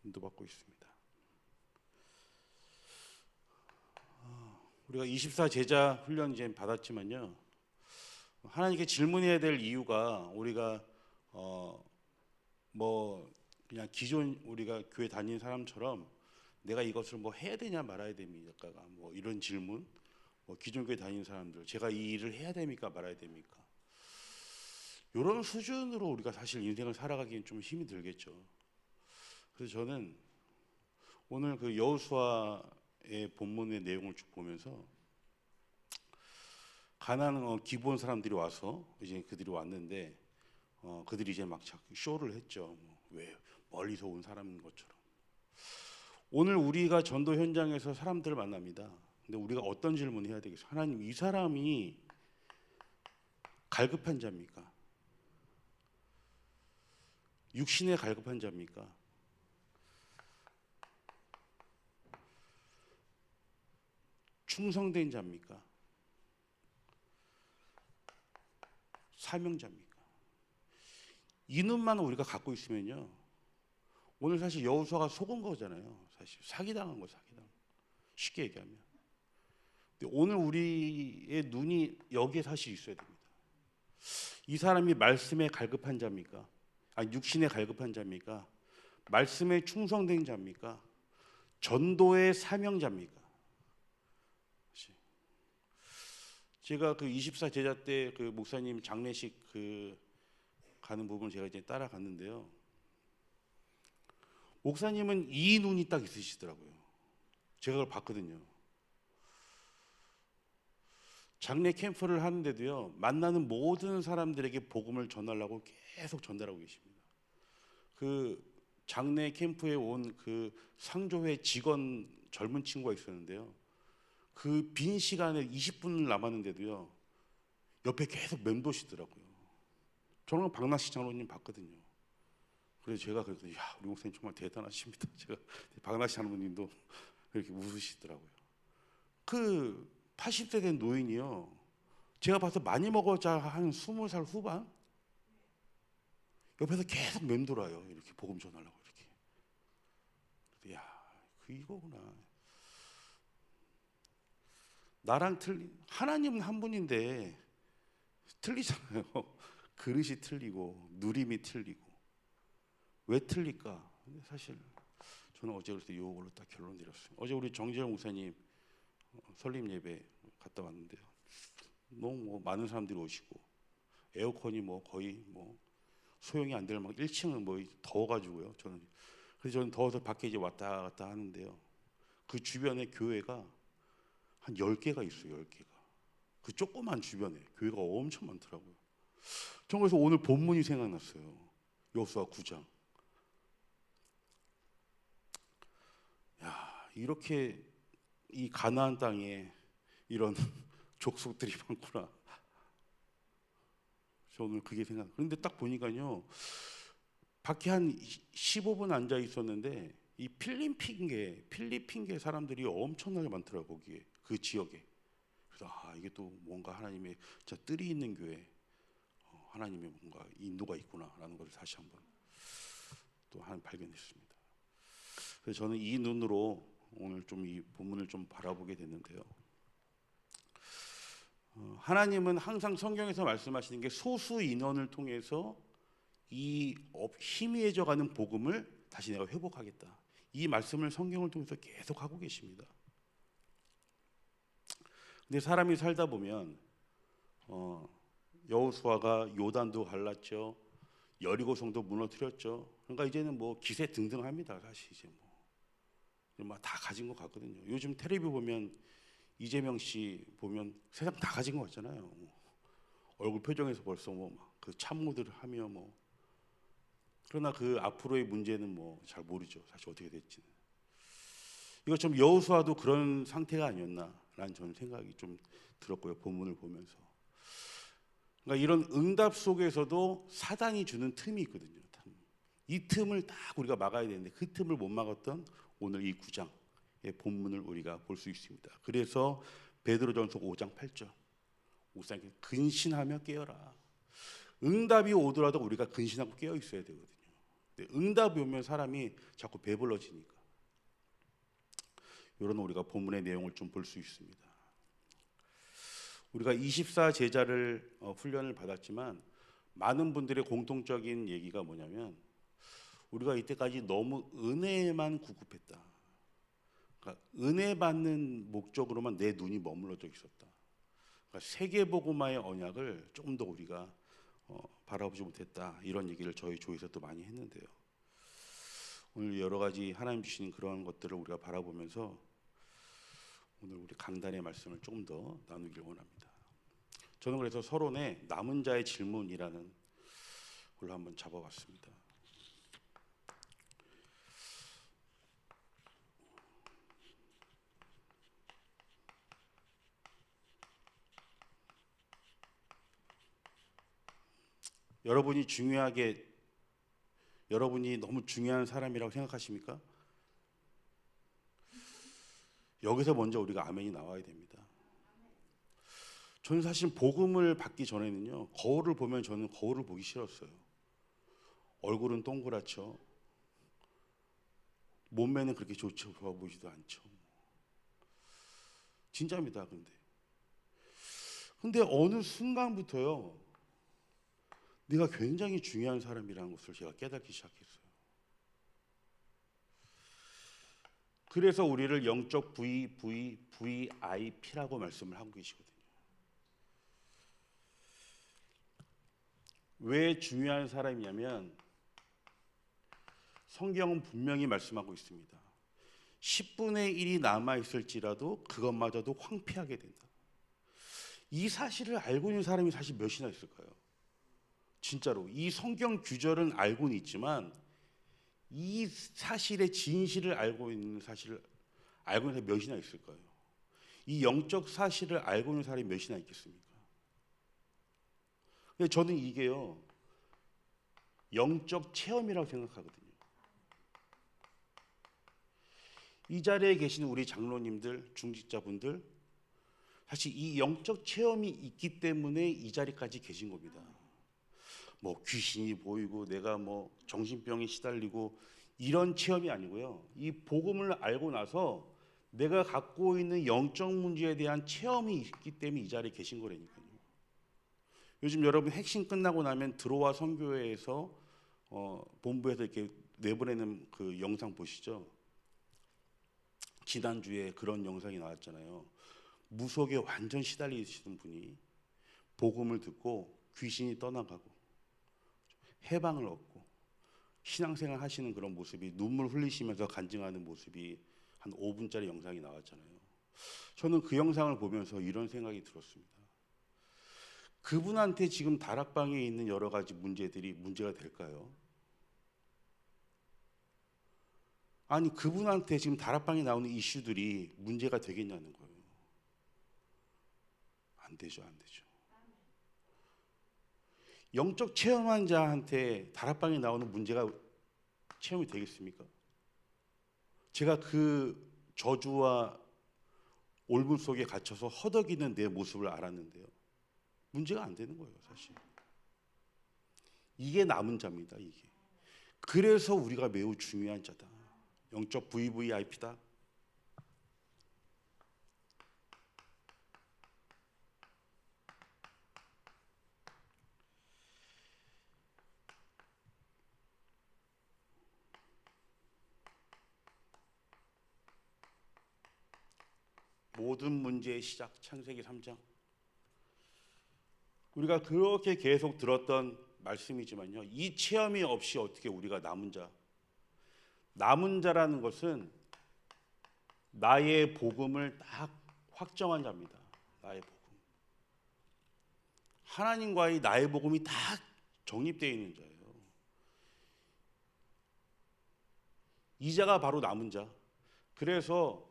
인도받고 있습니다. 우리가 24 제자 훈련 이제 받았지만요. 하나님께 질문해야 될 이유가 우리가 뭐 그냥 기존 우리가 교회 다니는 사람처럼 내가 이것을 뭐 해야 되냐 말아야 됩니까? 뭐 이런 질문. 뭐 기존 교회 다니는 사람들 제가 이 일을 해야 됩니까 말아야 됩니까? 이런 수준으로 우리가 사실 인생을 살아가기엔 좀 힘이 들겠죠. 그래서 저는 오늘 그 여호수아의 본문의 내용을 쭉 보면서 가나안 기브온 사람들이 와서 이제 그들이 왔는데 그들이 이제 막 자꾸 쇼를 했죠. 왜 멀리서 온 사람인 것처럼. 오늘 우리가 전도 현장에서 사람들을 만납니다. 근데 우리가 어떤 질문을 해야 되겠어요? 하나님, 이 사람이 갈급한 자입니까? 육신에 갈급한 자입니까? 충성된 자입니까? 사명자입니까? 이 눈만 우리가 갖고 있으면요. 오늘 사실 여호수아가 속은 거잖아요. 사실 사기당한 거, 사기당. 쉽게 얘기하면. 근데 오늘 우리의 눈이 여기에 사실 있어야 됩니다. 이 사람이 말씀에 갈급한 자입니까? 아니 육신에 갈급한 자입니까? 말씀에 충성된 자입니까? 전도의 사명자입니까? 제가 그 24 제자 때 그 목사님 장례식 그 가는 부분을 제가 이제 따라갔는데요. 목사님은 이 눈이 딱 있으시더라고요. 제가 그걸 봤거든요. 장례 캠프를 하는데도요, 만나는 모든 사람들에게 복음을 전하려고 계속 전달하고 계십니다. 그 장례 캠프에 온 그 상조회 직원 젊은 친구가 있었는데요. 그 빈 시간에 20분 남았는데도요, 옆에 계속 맴도시더라고요. 저는 박낙시 장로님 봤거든요. 그래서 제가 그랬더니, 야, 우리 목사님 정말 대단하십니다. 제가 박낙시 장로님도 이렇게 웃으시더라고요. 그 80세 된 노인이요, 제가 봐서 많이 먹어자 한 20살 후반? 옆에서 계속 맴돌아요. 이렇게 복음 전하려고 이렇게. 야, 그 이거구나. 나랑 틀린, 하나님은 한 분인데 틀리잖아요. 그릇이 틀리고 누림이 틀리고. 왜 틀릴까? 근데 사실 저는 어제 그래서 이걸로 딱 결론 내렸어요. 어제 우리 정지영 목사님 설립 예배 갔다 왔는데요. 너무 뭐 많은 사람들이 오시고 에어컨이 뭐 거의 뭐 소용이 안 될 막 1층은 뭐 더워가지고요. 그래서 저는 더워서 밖에 이제 왔다 갔다 하는데요. 그 주변에 교회가 한 10개가 있어요. 10개가. 그 조그만 주변에 교회가 엄청 많더라고요. 저 그래서 오늘 본문이 생각났어요. 여호수아 9장. 야, 이렇게 이 가나안 땅에 이런 족속들이 많구나. 저 오늘 그게 생각. 그런데 딱 보니까요, 밖에 한 15분 앉아 있었는데 이 필리핀계 사람들이 엄청나게 많더라고 거기에 그 지역에. 그래서 이게 또 뭔가 하나님의 진짜 뜰이 있는 교회, 하나님의 뭔가 인도가 있구나라는 것을 다시 한번 또 한 발견했습니다. 그래서 저는 이 눈으로 오늘 좀 이 본문을 좀 바라보게 됐는데요. 하나님은 항상 성경에서 말씀하시는 게 소수 인원을 통해서 이 희미해져가는 복음을 다시 내가 회복하겠다. 이 말씀을 성경을 통해서 계속 하고 계십니다. 근데 사람이 살다 보면 여호수아가 요단도 갈랐죠. 여리고성도 무너뜨렸죠. 그러니까 이제는 뭐 기세등등합니다. 사실 이제 뭐 다 가진 것 같거든요. 요즘 텔레비 보면 이재명 씨 보면 세상 다 가진 것 같잖아요. 얼굴 표정에서 벌써 뭐 그 참모들을 하며 뭐. 그러나 그 앞으로의 문제는 뭐 잘 모르죠. 사실 어떻게 될지는. 이거 좀 여호수아도 그런 상태가 아니었나라는 저는 생각이 좀 들었고요. 본문을 보면서. 그러니까 이런 응답 속에서도 사단이 주는 틈이 있거든요. 이 틈을 딱 우리가 막아야 되는데 그 틈을 못 막았던 오늘 이 9장의 본문을 우리가 볼 수 있습니다. 그래서 베드로전서 5장 8절 목사님께 근신하며 깨어라. 응답이 오더라도 우리가 근신하고 깨어 있어야 되거든요. 근데 응답이 오면 사람이 자꾸 배불러지니까. 이런 우리가 본문의 내용을 좀 볼 수 있습니다. 우리가 24 제자를 훈련을 받았지만 많은 분들의 공통적인 얘기가 뭐냐면 우리가 이때까지 너무 은혜에만 구급했다. 그러니까 은혜 받는 목적으로만 내 눈이 머물러져 있었다. 그러니까 세계복음화의 언약을 조금 더 우리가 바라보지 못했다. 이런 얘기를 저희 조에서 또 많이 했는데요. 오늘 여러 가지 하나님 주신 그런 것들을 우리가 바라보면서 오늘 우리 강단의 말씀을 조금 더 나누기를 원합니다. 저는 그래서 서론에 남은 자의 질문이라는 걸로 한번 잡아봤습니다. 여러분이 너무 중요한 사람이라고 생각하십니까? 여기서 먼저 우리가 아멘이 나와야 됩니다. 저는 사실 복음을 받기 전에는요, 거울을 보면 저는 거울을 보기 싫었어요. 얼굴은 동그랗죠. 몸매는 그렇게 좋아 보이지도 않죠. 진짜입니다. 근데 어느 순간부터요, 내가 굉장히 중요한 사람이라는 것을 제가 깨닫기 시작했어요. 그래서 우리를 영적 VVIP라고 말씀을 하고 계시거든요. 왜 중요한 사람이냐면 성경은 분명히 말씀하고 있습니다. 10분의 1이 남아있을지라도 그것마저도 황폐하게 된다. 이 사실을 알고 있는 사람이 사실 몇이나 있을까요? 진짜로 이 성경 규절은 알고는 있지만 이 사실의 진실을 알고 있는 사람이 몇이나 있을까요? 이 영적 사실을 알고 있는 사람이 몇이나 있겠습니까? 근데 저는 이게요, 영적 체험이라고 생각하거든요. 이 자리에 계신 우리 장로님들, 중직자분들, 사실 이 영적 체험이 있기 때문에 이 자리까지 계신 겁니다. 뭐 귀신이 보이고 내가 뭐 정신병에 시달리고 이런 체험이 아니고요. 이 복음을 알고 나서 내가 갖고 있는 영적 문제에 대한 체험이 있기 때문에 이 자리에 계신 거라니까요. 요즘 여러분 핵심 끝나고 나면 들어와 선교회에서 본부에서 이렇게 내보내는 그 영상 보시죠. 지난주에 그런 영상이 나왔잖아요. 무속에 완전 시달리시는 분이 복음을 듣고 귀신이 떠나가고 해방을 얻고 신앙생활 하시는 그런 모습이, 눈물 흘리시면서 간증하는 모습이 한 5분짜리 영상이 나왔잖아요. 저는 그 영상을 보면서 이런 생각이 들었습니다. 그분한테 지금 다락방에 있는 여러 가지 문제들이 문제가 될까요? 아니, 그분한테 지금 다락방에 나오는 이슈들이 문제가 되겠냐는 거예요. 안 되죠. 영적 체험한 자한테 다락방에 나오는 문제가 체험이 되겠습니까? 제가 그 저주와 올무 속에 갇혀서 허덕이는 내 모습을 알았는데요, 문제가 안 되는 거예요, 사실. 이게 남은 자입니다, 이게. 그래서 우리가 매우 중요한 자다. 영적 VVIP다. 모든 문제의 시작, 창세기 3장. 우리가 그렇게 계속 들었던 말씀이지만요, 이 체험이 없이 어떻게 우리가 남은 자라는 것은 나의 복음을 딱 확정한 자입니다. 나의 복음. 하나님과의 나의 복음이 딱 정립되어 있는 자예요. 이 자가 바로 남은 자. 그래서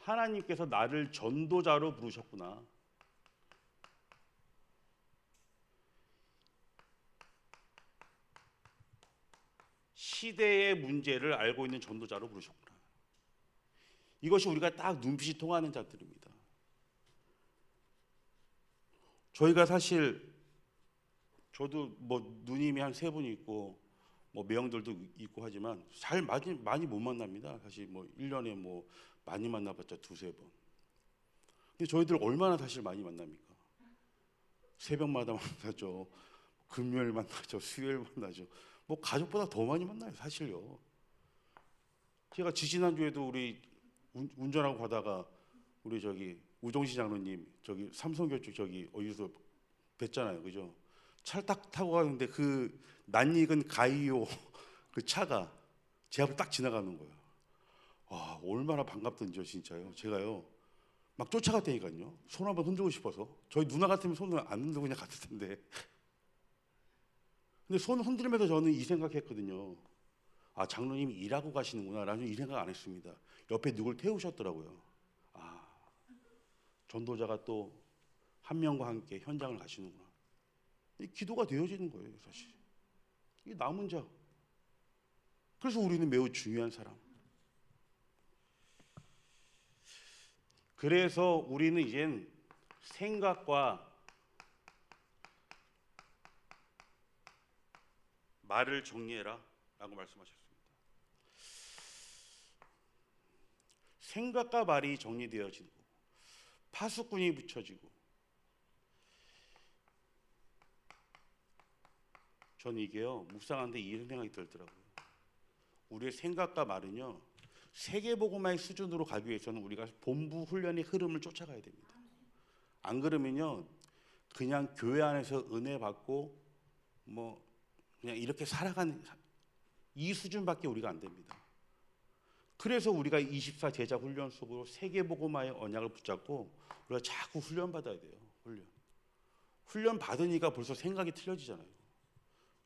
하나님께서 나를 전도자로 부르셨구나. 시대의 문제를 알고 있는 전도자로 부르셨구나. 이것이 우리가 딱 눈빛이 통하는 자들입니다. 저희가 사실, 저도 뭐 누님이 한 3분 있고 뭐 매형들도 있고 하지만 잘 많이 못 만납니다. 사실 뭐 1년에 뭐 많이 만나봤자 두세 번. 근데 저희들 얼마나 사실 많이 만납니까? 새벽마다 만나죠. 금요일 만나죠. 수요일 만나죠. 뭐 가족보다 더 많이 만나요, 사실요. 제가 지지난주에도 우리 운전하고 가다가 우리 저기 우종시 장로님 저기 삼성교축 저기 어디서 뵀잖아요, 그죠? 차를 딱 타고 가는데 그 낯익은 가이오 그 차가 제 앞을 딱 지나가는 거예요. 와, 얼마나 반갑던지요, 진짜요. 제가요 막 쫓아갔다니까요. 손 한번 흔들고 싶어서. 저희 누나 같으면 손을 안 흔들고 그냥 갔을 텐데. 근데 손 흔들면서 저는 이 생각했거든요. 아, 장로님이 일하고 가시는구나 라는 이 생각 안 했습니다. 옆에 누굴 태우셨더라고요. 아, 전도자가 또 한 명과 함께 현장을 가시는구나. 이 기도가 되어지는 거예요, 사실. 이 남은 자. 그래서 우리는 매우 중요한 사람. 그래서 우리는 이젠 생각과 말을 정리해라 라고 말씀하셨습니다. 생각과 말이 정리되어지고 파수꾼이 붙여지고, 전 이게요 묵상하는데 이런 생각이 들더라고요. 우리의 생각과 말은요 세계복음화의 수준으로 가기 위해서는 우리가 본부 훈련의 흐름을 쫓아가야 됩니다. 안 그러면요 그냥 교회 안에서 은혜 받고 뭐 그냥 이렇게 살아가는 이 수준밖에 우리가 안 됩니다. 그래서 우리가 24 제자 훈련 속으로 세계복음화의 언약을 붙잡고 우리가 자꾸 훈련 받아야 돼요. 훈련 받으니까 벌써 생각이 틀려지잖아요.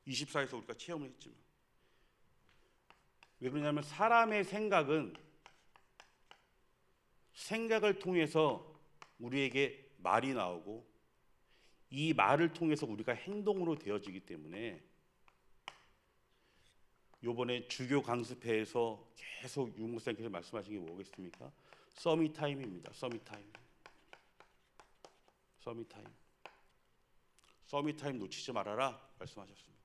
24에서 우리가 체험을 했지만. 왜 그러냐면 사람의 생각을 통해서 우리에게 말이 나오고 이 말을 통해서 우리가 행동으로 되어지기 때문에 요번에 주교 강습회에서 계속 유 목사님께서 말씀하신 게 뭐겠습니까? 서밋 타임입니다. 서밋 타임. 서밋 타임. 서밋 타임 놓치지 말아라 말씀하셨습니다.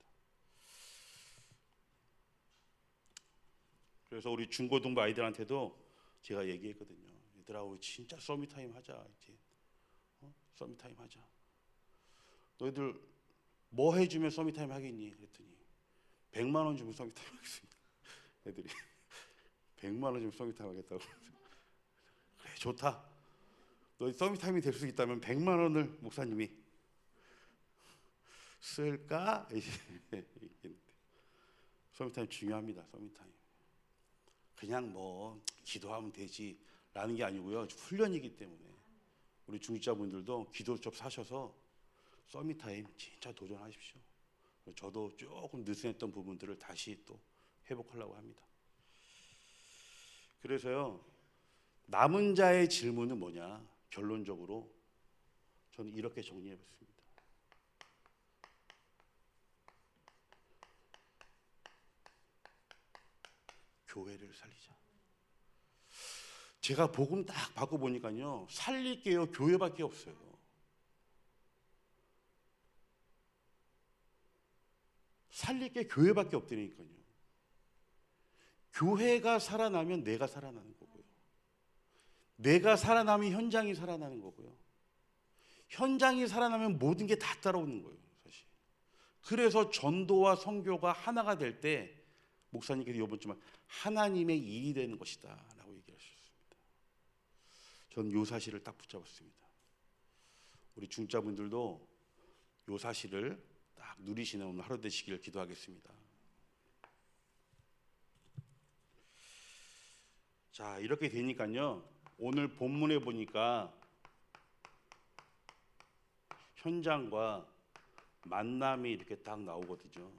그래서 우리 중고등부 아이들한테도 제가 얘기했거든요. 얘들아, 우리 진짜 서밋 타임 하자. 이제 서밋 타임 하자. 너희들 뭐 해주면 서밋 타임 하겠니? 그랬더니 100만 원 주면 서밋 타임 하겠습니다. 애들이 100만 원 주면 서밋 타임 하겠다고. 그래, 좋다. 너희 서밋 타임이 될 수 있다면 100만 원을 목사님이 쓸까? 서밋 타임 중요합니다. 서밋 타임. 그냥 뭐 기도하면 되지라는 게 아니고요. 훈련이기 때문에 우리 중직자분들도 기도 좀 사셔서 서밋 타임 진짜 도전하십시오. 저도 조금 느슨했던 부분들을 다시 또 회복하려고 합니다. 그래서요, 남은 자의 질문은 뭐냐? 결론적으로 저는 이렇게 정리해봤습니다. 교회를 살리자. 제가 복음 딱 받고 보니까요, 살릴 게요 교회밖에 없어요. 살릴 게 교회밖에 없다니까요. 교회가 살아나면 내가 살아나는 거고요. 내가 살아나면 현장이 살아나는 거고요. 현장이 살아나면 모든 게 다 따라오는 거예요, 사실. 그래서 전도와 선교가 하나가 될 때 목사님께서 이번 주말 하나님의 일이 되는 것이다 라고 얘기하셨습니다. 저는 이 사실을 딱 붙잡았습니다. 우리 중자분들도 이 사실을 딱 누리시는 오늘 하루 되시길 기도하겠습니다. 자, 이렇게 되니까요, 오늘 본문에 보니까 현장과 만남이 이렇게 딱 나오거든요.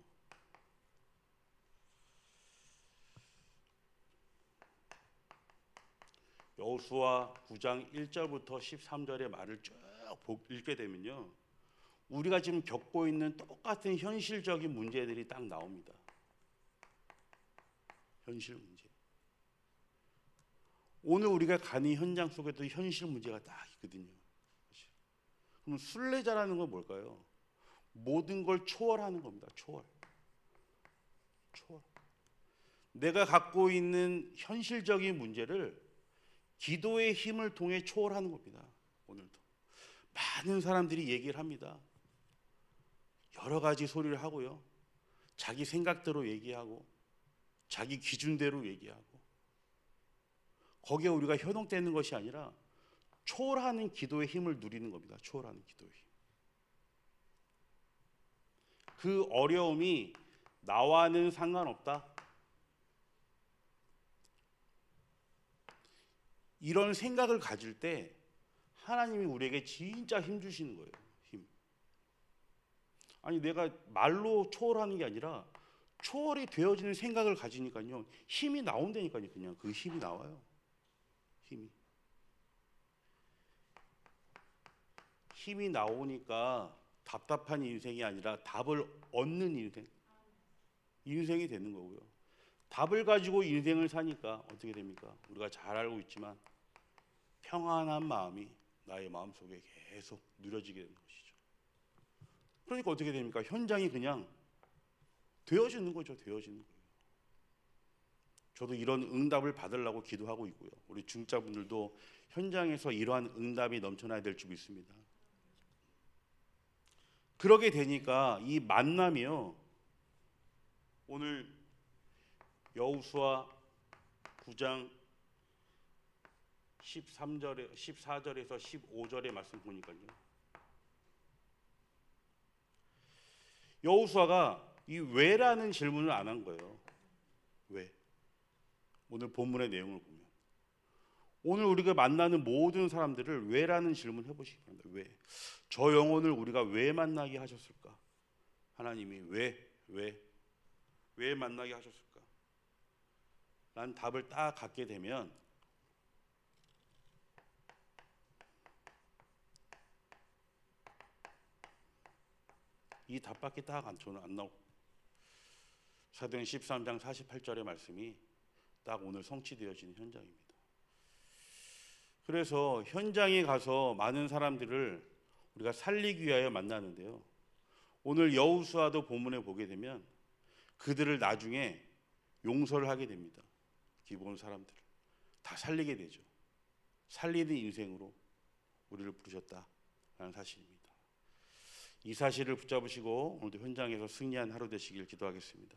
여호수아 9장 1절부터 13절의 말을 쭉 읽게 되면요, 우리가 지금 겪고 있는 똑같은 현실적인 문제들이 딱 나옵니다. 현실 문제. 오늘 우리가 가는 현장 속에도 현실 문제가 딱 있거든요. 그럼 순례자라는 건 뭘까요? 모든 걸 초월하는 겁니다. 초월. 초월. 내가 갖고 있는 현실적인 문제를 기도의 힘을 통해 초월하는 겁니다. 오늘도 많은 사람들이 얘기를 합니다. 여러 가지 소리를 하고요. 자기 생각대로 얘기하고 자기 기준대로 얘기하고 거기에 우리가 현혹되는 것이 아니라 초월하는 기도의 힘을 누리는 겁니다. 초월하는 기도의 힘. 그 어려움이 나와는 상관없다. 이런 생각을 가질 때 하나님이 우리에게 진짜 힘 주시는 거예요. 힘. 아니 내가 말로 초월하는 게 아니라 초월이 되어지는 생각을 가지니까요. 힘이 나온다니까요. 그냥 그 힘이 나와요. 힘이 나오니까 답답한 인생이 아니라 답을 얻는 인생이 되는 거고요. 답을 가지고 인생을 사니까 어떻게 됩니까? 우리가 잘 알고 있지만 평안한 마음이 나의 마음속에 계속 누려지게 되는 것이죠. 그러니까 어떻게 됩니까? 현장이 그냥 되어지는 거죠. 되어지는 거예요. 저도 이런 응답을 받으려고 기도하고 있고요. 우리 중자분들도 현장에서 이러한 응답이 넘쳐나야 될 줄 믿습니다. 그러게 되니까 이 만남이요. 오늘 여호수아 9장 14절에서 15절의 말씀 보니까요. 여호수아가 이 왜라는 질문을 안 한 거예요. 왜? 오늘 본문의 내용을 보면 오늘 우리가 만나는 모든 사람들을 왜라는 질문 해보시기 바랍니다. 왜? 저 영혼을 우리가 왜 만나게 하셨을까? 하나님이 왜 만나게 하셨을까? 난 답을 딱 갖게 되면 이 답밖에 딱 안 나오고 사도행 13장 48절의 말씀이 딱 오늘 성취되어지는 현장입니다. 그래서 현장에 가서 많은 사람들을 우리가 살리기 위하여 만나는데요. 오늘 여호수아도 본문에 보게 되면 그들을 나중에 용서를 하게 됩니다. 기본 사람들을 다 살리게 되죠. 살리는 인생으로 우리를 부르셨다라는 사실입니다. 이 사실을 붙잡으시고 오늘도 현장에서 승리한 하루 되시길 기도하겠습니다.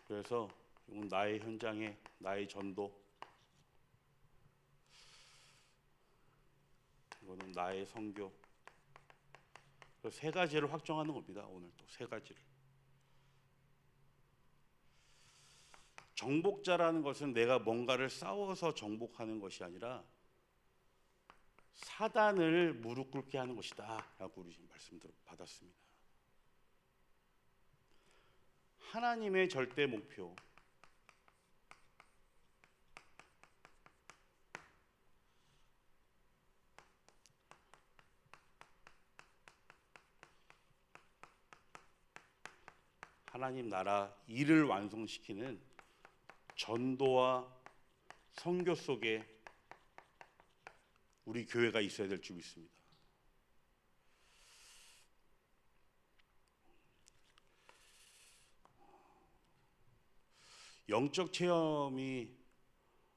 그래서 나의 현장에 나의 전도, 이거는 나의 선교, 세 가지를 확정하는 겁니다. 오늘 또 세 가지를. 정복자라는 것은 내가 뭔가를 싸워서 정복하는 것이 아니라 사단을 무릎 꿇게 하는 것이다 라고 우리 말씀 받았습니다. 하나님의 절대 목표, 하나님 나라 일을 완성시키는 전도와 선교 속에 우리 교회가 있어야 될 줄 믿습니다. 영적 체험이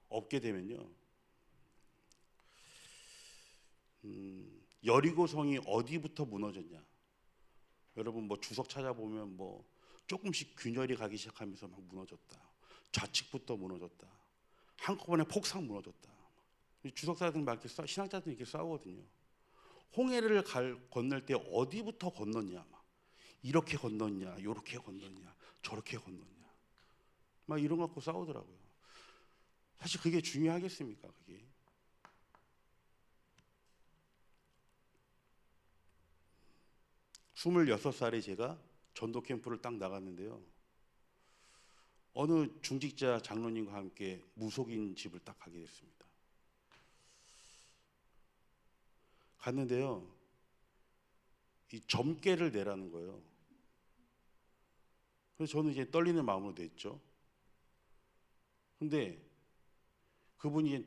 없게 되면요, 여리고성이 어디부터 무너졌냐? 여러분 뭐 주석 찾아보면 뭐 조금씩 균열이 가기 시작하면서 막 무너졌다. 좌측부터 무너졌다. 한꺼번에 폭삭 무너졌다. 주석사들 막 이렇게 신학자들이 이렇게 싸우거든요. 홍해를 건널 때 어디부터 건넜냐? 막 이렇게 건넜냐? 이렇게 건넜냐? 저렇게 건넜냐? 막 이런 거 갖고 싸우더라고요. 사실 그게 중요하겠습니까? 그게 26살에 제가 전도 캠프를 딱 나갔는데요. 어느 중직자 장로님과 함께 무속인 집을 딱 가게 됐습니다. 갔는데요, 이 점괘를 내라는 거예요. 그래서 저는 이제 떨리는 마음으로 냈죠. 근데 그분이 이제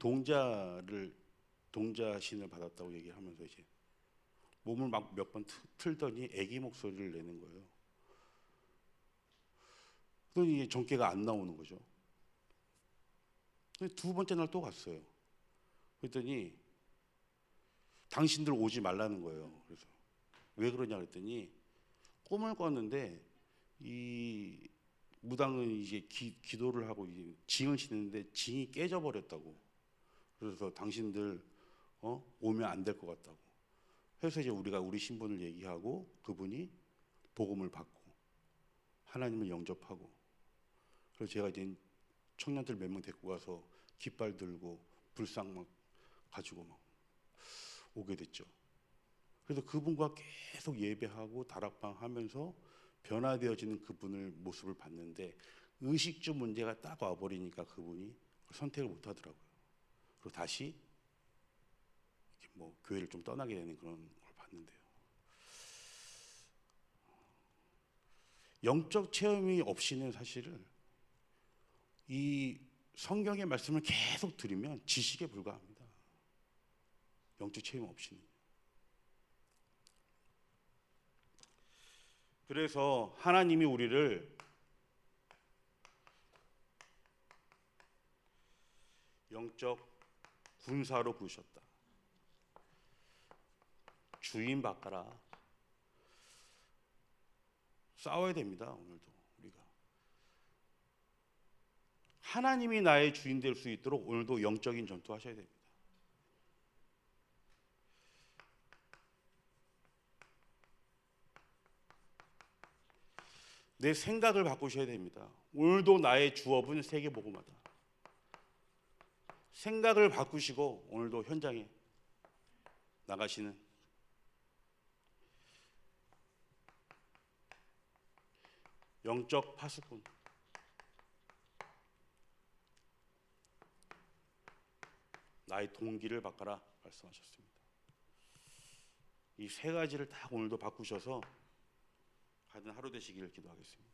동자신을 받았다고 얘기하면서 이제 몸을 막 몇 번 틀더니 아기 목소리를 내는 거예요. 그러니 정깨가 안 나오는 거죠. 두 번째 날 또 갔어요. 그랬더니 당신들 오지 말라는 거예요. 그래서 왜 그러냐 그랬더니 꿈을 꿨는데 이 무당은 이제 기도를 하고 이제 징을 치는데 징이 깨져 버렸다고. 그래서 당신들 오면 안 될 것 같다고. 그래서 이제 우리가 우리 신분을 얘기하고 그분이 복음을 받고 하나님을 영접하고, 그래서 제가 이제 청년들 몇 명 데리고 가서 깃발 들고 불상 막 가지고 막 오게 됐죠. 그래서 그분과 계속 예배하고 다락방 하면서 변화되어지는 그분을 모습을 봤는데, 의식주 문제가 딱 와버리니까 그분이 선택을 못 하더라고요. 그리고 다시 뭐 교회를 좀 떠나게 되는 그런 걸 봤는데요. 영적 체험이 없이는 사실은 이 성경의 말씀을 계속 들으면 지식에 불과합니다. 영적 체험 없이는. 그래서 하나님이 우리를 영적 군사로 부르셨다. 주인 바꿔라. 싸워야 됩니다. 오늘도 우리가 하나님이 나의 주인 될 수 있도록 오늘도 영적인 전투 하셔야 됩니다. 내 생각을 바꾸셔야 됩니다. 오늘도 나의 주업은 세계복음화다. 생각을 바꾸시고 오늘도 현장에 나가시는 영적 파수꾼, 나의 동기를 바꿔라 말씀하셨습니다. 이 세 가지를 딱 오늘도 바꾸셔서 가는 하루 되시기를 기도하겠습니다.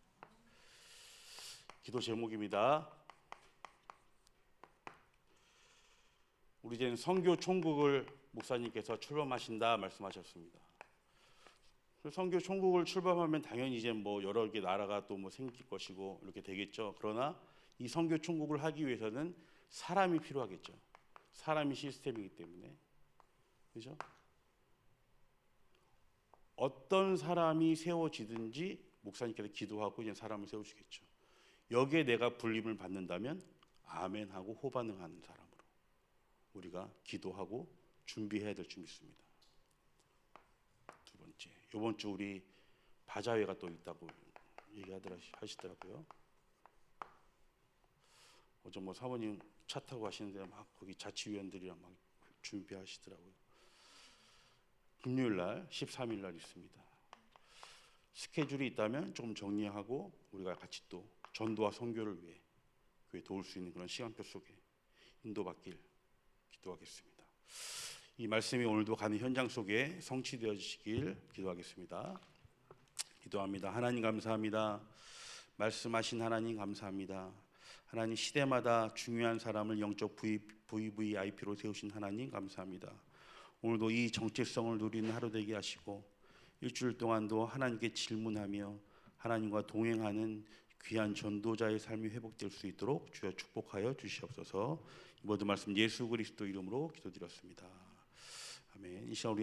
기도 제목입니다. 우리 이제는 선교 총국을 목사님께서 출범하신다 말씀하셨습니다. 선교 총국을 출범하면 당연히 이제 뭐 여러 개 나라가 또 뭐 생길 것이고 이렇게 되겠죠. 그러나 이 선교 총국을 하기 위해서는 사람이 필요하겠죠. 사람이 시스템이기 때문에, 그렇죠? 어떤 사람이 세워지든지 목사님께서 기도하고 이제 사람을 세우시겠죠. 여기에 내가 불림을 받는다면 아멘하고 호반응하는 사람으로 우리가 기도하고 준비해야 될 줄 믿습니다. 두 번째, 이번 주 우리 바자회가 또 있다고 하시더라고요. 어제 뭐 사모님 차 타고 가시는데 막 거기 자치위원들이랑 막 준비하시더라고요. 금요일 날 13일 날 있습니다. 스케줄이 있다면 좀 정리하고 우리가 같이 또 전도와 선교를 위해 교회 도울 수 있는 그런 시간표 속에 인도받길 기도하겠습니다. 이 말씀이 오늘도 가는 현장 속에 성취되어지시길 기도하겠습니다. 기도합니다. 하나님 감사합니다. 말씀하신 하나님 감사합니다. 하나님 시대마다 중요한 사람을 영적 VVIP로 세우신 하나님 감사합니다. 오늘도 이 정체성을 누리는 하루 되게 하시고 일주일 동안도 하나님께 질문하며 하나님과 동행하는 귀한 전도자의 삶이 회복될 수 있도록 주여 축복하여 주시옵소서. 모든 말씀 예수 그리스도 이름으로 기도드렸습니다. 아멘. 이 시간 우리